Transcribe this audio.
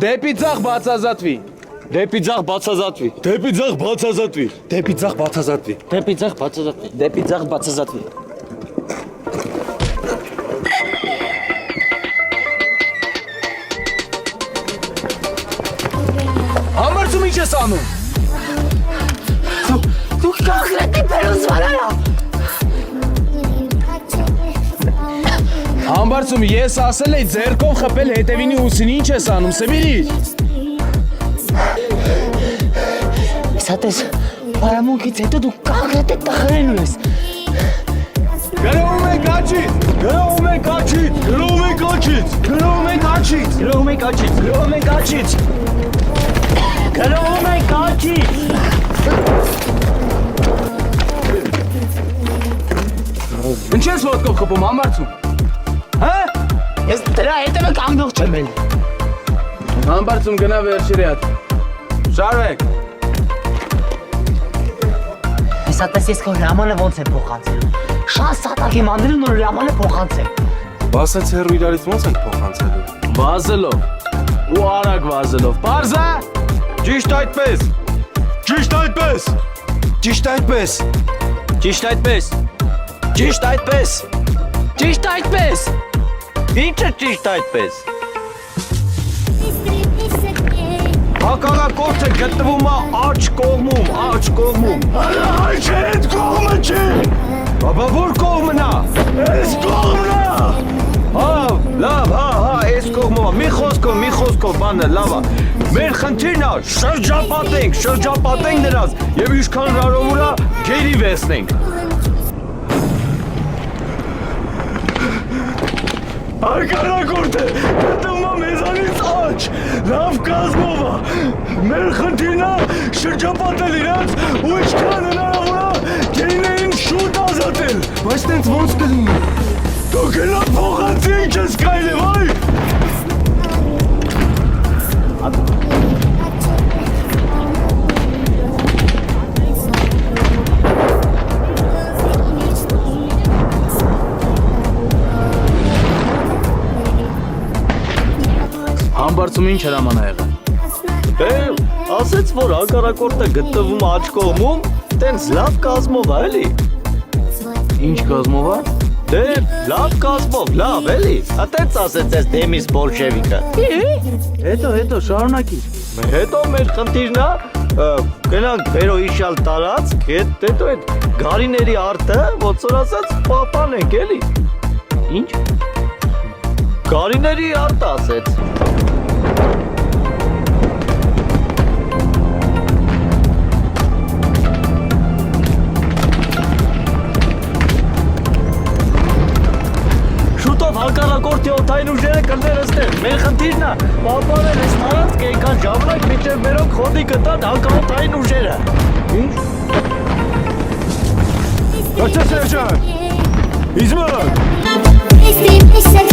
Դեպի ձախ բացազատվի։ Դեպի ձախ բացազատվի։ Դեպի ձախ բացազատվի։ Դեպի ձախ բացազատվի։ Դեպի ձախ բացազատվի։ Դեպի ձախ բացազատվի։ Համբարձում ինչ ես անում։ Դու կախրետի պերուս վարարա։ Համբարձում ես ասել էի ձերքով խփել հետևինի ուսին ինչ ես անում, Սեբիրի։ Իսատես, բարամունքից հետո դու կախրետի տխրեն ունես։ Գրովում եք աչից, գրովում եք աչից, գրովում եք աչից, գրովում եք աչից, Գրովում եք աչից։ գրովում եք աչից։ Գրովում եք աչից։ Ինչ ես ոտքով խփում, համբարձում։ Հա? Ես դրա հետևը կանգնող չեմ էլ։ Համբարձում գնա վերջերի հատ։ Շարվեք։ Իսատես ես քո հրամանը ոնց եմ փոխանցել։ Շատ սատակ եմ անդրել նոր հրամանը փոխանցել։ Բասեց հեռու իրարից ոնց ենք փոխանցելու։ Վազելով։ Ու արագ վազելով։ Պարզա։ Ճիշտ այդպես։ Ճիշտ այդպես։ Ճիշտ այդպես։ Ճիշտ այդպես։ Ճիշտ այդպես։ Ճիշտ այդպես։ Ինչը ճիշտ այդպես։ Հակառակորդը գտնվում է աջ կողմում, աջ կողմում։ Այ չէ, այդ կողմը չէ։ Բաբա որ կողմն է։ Այս կողմն է։ Հա, լավ, հա, այս կողմը։ Մի խոսքով, բանը լավ է։ Մեր խնդիրն է, շրջապատենք նրանց եւ ինչքան հնարավոր է գերի վերցնենք։ Հակառակորդը գտնվում է մեզանից աջ, լավ կազմով է։ Մեր խնդիրն է շրջապատել իրենց ու ինչքան հնարավոր է գերիներին շուտ ազատել։ Բայց տենց ոնց կլինի։ Դու գնա փոխանցի ինչ ես կայլև, այ։ Համբարձում ինչ հրաման ա եղել։ Ասեց, որ հակառակորդը գտնվում է աջ կողմում, տենց լավ կազմով է, էլի։ Ինչ կազմով ա։ Դե, լավ կազմով, լավ, էլի։ Ատենց ասեց ես դեմիս բոլշևիկը։ Հետո շարունակի։ Հետո մեր խնդիրն է գնանք բերո իշալ տարածք, հետո այդ գարիների արտը, ոնց որ ասած, պահպանենք, էլի։ Ինչ։ Գարիների արտը ասեց։ Շուտով հակառակորդի օդային ուժերը կներստեն։ Մեր խնդիրն է պահպանել այս տարածքը այնքան ժամանակ, մինչև մերոնք խոդի կտան հակաօդային ուժերը։ Ինչ։ Բացա Սերժան։ Իզմար։ Если писать,